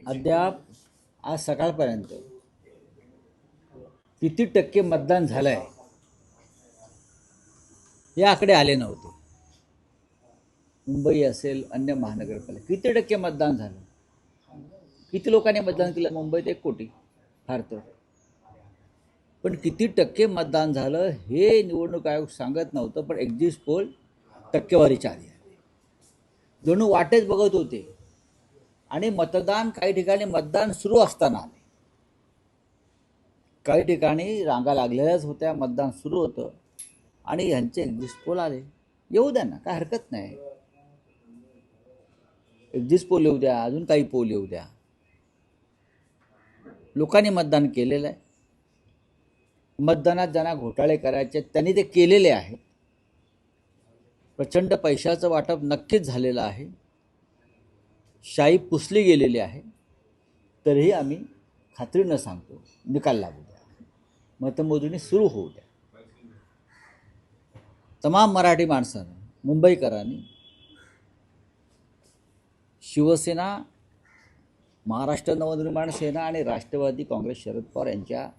अद्याप आज सकाळपर्यंत किती टक्के मतदान झालंय हे आकडे आले नव्हते. मुंबई असेल, अन्य महानगरपालिका किती टक्के मतदान झालं, किती लोकांनी मतदान केलं? मुंबईत 1 कोटी फार तर. पण किती टक्के मतदान झालं हे निवडणूक आयोग सांगत नव्हतं. पण एक्झिट पोल टक्केवारीच्या आधी जणू वाटेच बघत होते. आणि मतदान काही ठिकाणी मतदान सुरू असताना आले, काही ठिकाणी रांगा लागलेल्याच होत्या, मतदान सुरू होतं आणि ह्यांचे एक्झिट पोल आले. येऊ द्या ना, काय हरकत नाही. एक्झिट पोल येऊ द्या, अजून काही पोल येऊ द्या. लोकांनी मतदान केलेलं आहे. मतदानात ज्यांना घोटाळे करायचे त्यांनी ते केलेले आहेत. प्रचंड पैशाचं वाटप नक्कीच झालेलं आहे. शाई पुसली गेलेली आहे. तरीही आम्ही खात्रीनं सांगतो, निकाल लागू द्या, मतमोजणी सुरू होऊ द्या. तमाम मराठी माणसानं, मुंबईकरांनी शिवसेना, महाराष्ट्र नवनिर्माण सेना आणि राष्ट्रवादी काँग्रेस शरद पवार यांच्या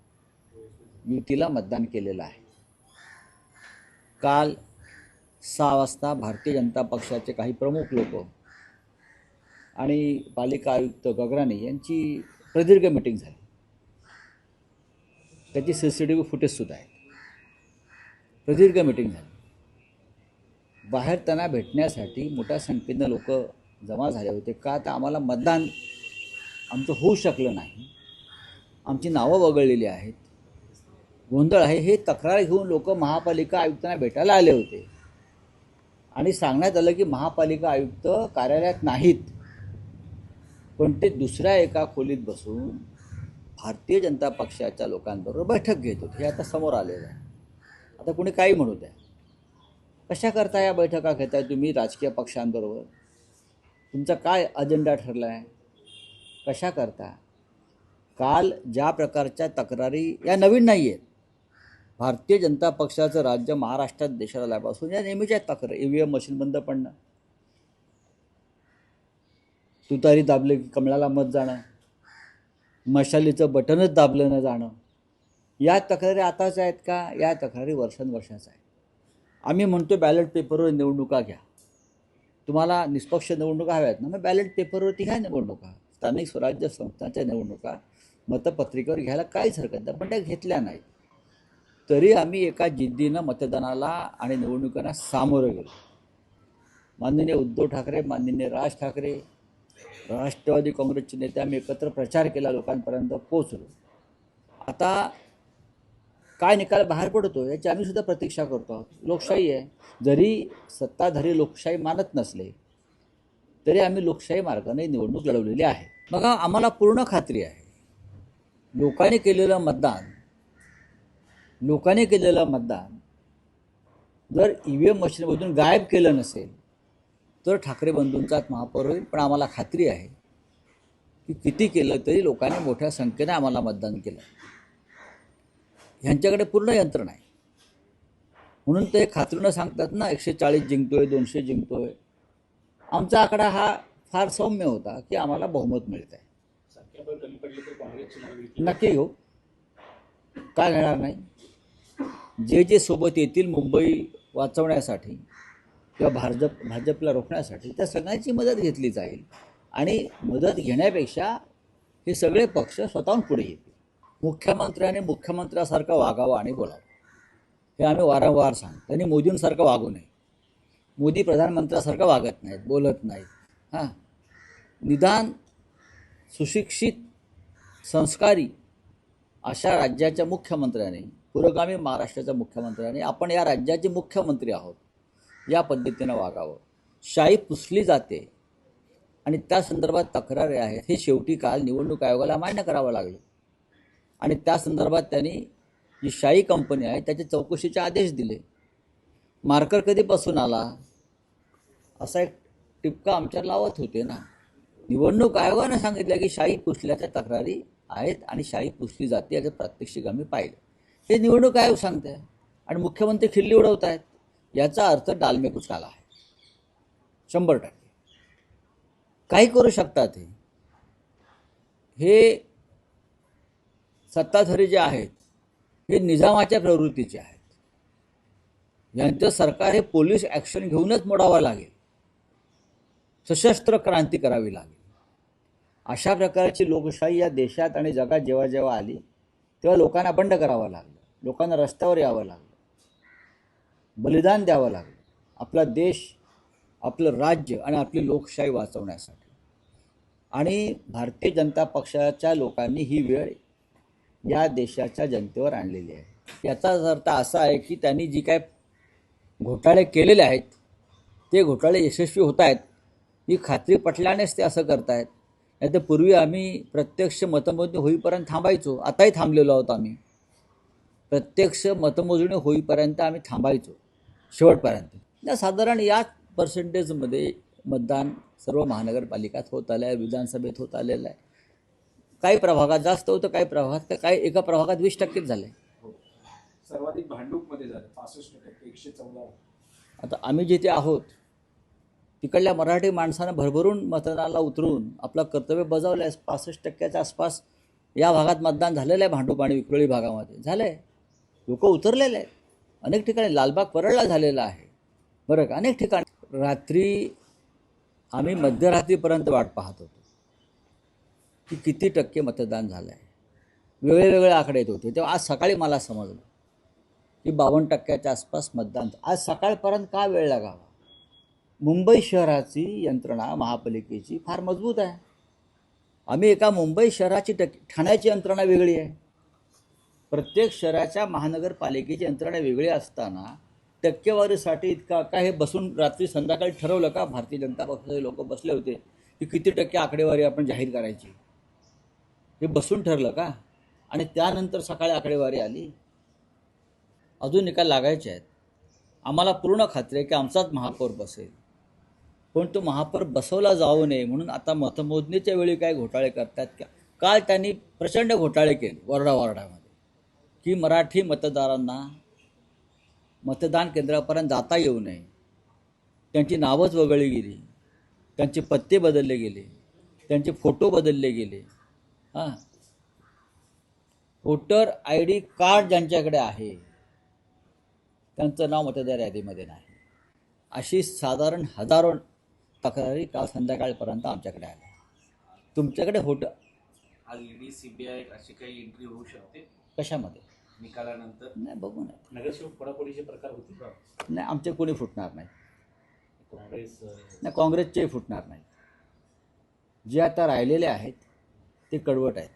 युतीला मतदान केलेलं आहे. काल 6 वाजता भारतीय जनता पक्षाचे काही प्रमुख लोक आणि पालिका आयुक्त गगराणी यांची प्रदीर्घ मीटिंग झाली. त्याची CCTV फुटेजसुद्धा आहे. प्रदीर्घ मीटिंग झाली. बाहेर त्यांना भेटण्यासाठी मोठ्या संख्येनं लोक जमा झाले होते. का तर आम्हाला मतदान आमचं होऊ शकलं नाही, आमची नावं वगळलेली आहेत, गोंधळ आहे, हे तक्रार घेऊन लोक महापालिका आयुक्तांना भेटायला आले होते. आणि सांगण्यात आलं की महापालिका आयुक्त कार्यालयात नाहीत, पण ते दुसऱ्या एका खोलीत बसून भारतीय जनता पक्षाच्या लोकांबरोबर बैठक घेत होते. हे आता समोर आलेलं आहे. आता कोणी काही म्हणू द्या, कशा करता या बैठका घेताय तुम्ही राजकीय पक्षांबरोबर? तुमचा काय अजेंडा ठरला आहे? कशा करता? काल ज्या प्रकारच्या तक्रारी या नवीन नाही आहेत. भारतीय जनता पक्षाचं राज्य महाराष्ट्रात देशात आल्यापासून या नेहमीच्या तक्रारी, EVM मशीन बंद पडणं, तुतारी दाबले की कमळाला मत जाणं, मशालीचं बटनच दाबलं न जाणं, या तक्रारी आताच आहेत का? या तक्रारी वर्षांवर्षाच्या आहेत. आम्ही म्हणतो बॅलेट पेपरवर निवडणुका घ्या. तुम्हाला निष्पक्ष निवडणुका हव्यात ना, मग बॅलेट पेपरवरती घ्या निवडणुका. स्थानिक स्वराज्य संस्थांच्या निवडणुका मतपत्रिकेवर घ्यायला काहीच हरकत नाही. पण त्या घेतल्या नाहीत. तरी आम्ही एका जिद्दीनं मतदानाला आणि निवडणुकांना सामोरं गेलो. माननीय उद्धव ठाकरे, माननीय राज ठाकरे, राष्ट्रवादी काँग्रेसचे नेते आम्ही एकत्र प्रचार केला, लोकांपर्यंत पोहोचलो. आता काय निकाल बाहेर पडतो याची आम्ही सुद्धा प्रतीक्षा करतो आहोत. लोकशाही आहे. जरी सत्ताधारी लोकशाही मानत नसले तरी आम्ही लोकशाही मार्गाने निवडणूक लढवलेली आहे. बघा, आम्हाला पूर्ण खात्री आहे, लोकांनी केलेलं मतदान जर EVM मशीनमधून गायब केलं नसेल तर ठाकरे बंधूंचाच महापौर होईल. पण आम्हाला खात्री आहे की किती केलं तरी लोकांनी मोठ्या संख्येने आम्हाला मतदान केलं. ह्यांच्याकडे पूर्ण यंत्रणा आहे. म्हणून ते खात्रीनं सांगतात ना, 140 जिंकतोय, 200 जिंकतोय. आमचा आकडा हा फार सौम्य होता की आम्हाला बहुमत मिळत आहे. नक्की घेऊ, काय घेणार नाही. जे सोबत येतील मुंबई वाचवण्यासाठी किंवा भाजपला रोखण्यासाठी, त्या सगळ्यांची मदत घेतली जाईल. आणि मदत घेण्यापेक्षा हे सगळे पक्ष स्वतःहून पुढे येतील. मुख्यमंत्र्याने मुख्यमंत्र्यासारखं वागावं आणि बोलावं, हे आम्ही वारंवार सांगतो. त्यांनी मोदींसारखं वागू नये. मोदी प्रधानमंत्र्यासारखं वागत नाहीत, बोलत नाहीत. हां, निदान सुशिक्षित, संस्कारी अशा राज्याच्या मुख्यमंत्र्याने, पुरोगामी महाराष्ट्राच्या मुख्यमंत्र्याने, आपण या राज्याचे मुख्यमंत्री आहोत या पद्धतीनं वागावं. शाई पुसली जाते आणि त्या संदर्भात तक्रारी आहेत, हे शेवटी काल निवडणूक आयोगाला मान्य करावं लागलं. आणि त्या संदर्भात त्यांनी जी शाई कंपनी आहे त्याचे चौकशीचे आदेश दिले. मार्कर कधीपासून आला असा एक टिपका आमच्यावर लावत होते ना. निवडणूक आयोगानं सांगितलं की शाई पुसल्याच्या तक्रारी आहेत आणि शाई पुसली जाते, याचं प्रात्यक्षिक आम्ही पाहिलं. हे निवडणूक आयोग सांगते आहे आणि मुख्यमंत्री खिल्ली उडवत आहेत. याचा अर्थ डालमे कुचकाला आहे. 100% काही करू शकतात हे. हे सत्ताधारी जे आहेत हे निजामाच्या प्रवृत्तीचे आहेत. यांचं सरकार हे पोलीस ॲक्शन घेऊनच मोडावं लागेल, सशस्त्र क्रांती करावी लागेल. अशा प्रकारची लोकशाही या देशात आणि जगात जेव्हा जेव्हा आली तेव्हा लोकांना बंड करावं लागलं, लोकांना रस्त्यावर यावं लागलं, बलिदान द्यावं लागलं आपला देश, आपलं राज्य आणि आपली लोकशाही वाचवण्यासाठी. आणि भारतीय जनता पक्षाच्या लोकांनी ही वेळ या देशाच्या जनतेवर आणलेली आहे. याचाच अर्थ असा आहे की त्यांनी जी काय घोटाळे केलेले आहेत ते घोटाळे यशस्वी होत आहेत ही खात्री पटल्यानेच ते असं करतायत. नाही तर पूर्वी आम्ही प्रत्यक्ष मतमोजणी होईपर्यंत थांबायचो, आताही थांबलेलो आहोत आम्ही. प्रत्यक्ष मतमोजणी होईपर्यंत आम्ही थांबायचो शेवटपर्यंत. साधारण याच पर्सेंटेजमध्ये मतदान सर्व महानगरपालिकात होत आलं आहे, विधानसभेत होत आलेलं आहे. काही प्रभागात जास्त होतं, काही प्रभागात, काही एका प्रभागात 20%च झाले. सर्वाधिक भांडूपमध्ये झालं 65%, 114. आता आम्ही जिथे आहोत तिकडल्या मराठी माणसानं भरभरून मतदानाला उतरून आपलं कर्तव्य बजावलं आहे. 65%च्या आसपास या भागात मतदान झालेलं आहे. भांडूप आणि विक्रोळी भागामध्ये झालं आहे, लोक उतरलेले आहेत. अनेक ठिकाणी लालबाग परळला झालेला आहे बरं का. अनेक ठिकाणी रात्री आम्ही मध्यरात्रीपर्यंत वाट पाहत होतो की किती टक्के मतदान झालं आहे. वेगळे आकडे येत होते. तेव्हा आज सकाळी मला समजलं की 52%च्या आसपास मतदान. आज सकाळपर्यंत का वेळ लागावा? मुंबई शहराची यंत्रणा महापालिकेची फार मजबूत आहे. आम्ही एका मुंबई शहराची ठाण्याची यंत्रणा वेगळी आहे. प्रत्येक शहराच्या महानगरपालिकेची यंत्रणा वेगळी असताना टक्केवारीसाठी इतका का हे बसून रात्री संध्याकाळी ठरवलं का? भारतीय जनता पक्षाचे लोक बसले होते की किती टक्के आकडेवारी आपण जाहीर करायची, हे बसून ठरलं का? आणि त्यानंतर सकाळी आकडेवारी आली. अजून निकाल लागायचे आहेत. आम्हाला पूर्ण खात्री आहे की आमचाच महापौर बसेल, पण तो महापौर बसवला जाऊ नये म्हणून आता मतमोजणीच्या वेळी काय घोटाळे करतात का? काल त्यांनी प्रचंड घोटाळे केले वॉर्डामध्ये की मराठी मतदारांना मतदान केंद्रापर्यंत जाता येऊ नये. त्यांची नावच वगळली गेली, त्यांचे पत्ते बदलले गेले, त्यांचे फोटो बदलले गेले. हां, वोटर ID कार्ड ज्यांच्याकडे आहे त्यांचं नाव मतदार यादीमध्ये नाही. अशी साधारण हजारो तक्रारी काल संध्याकाळपर्यंत आमच्याकडे आल्या. तुमच्याकडे आज ईडी सीबीआय अशी काही एंट्री होऊ शकते कशामध्ये? निकालानंतर नाही, बघू ना. नगरसेवक फोडाफोडीचे प्रकार होते का? नाही, आमचे कोणी फुटणार नाही. काँग्रेस नाही, काँग्रेसचेही फुटणार नाही. जे आता राहिलेले आहेत ते कडवट आहेत.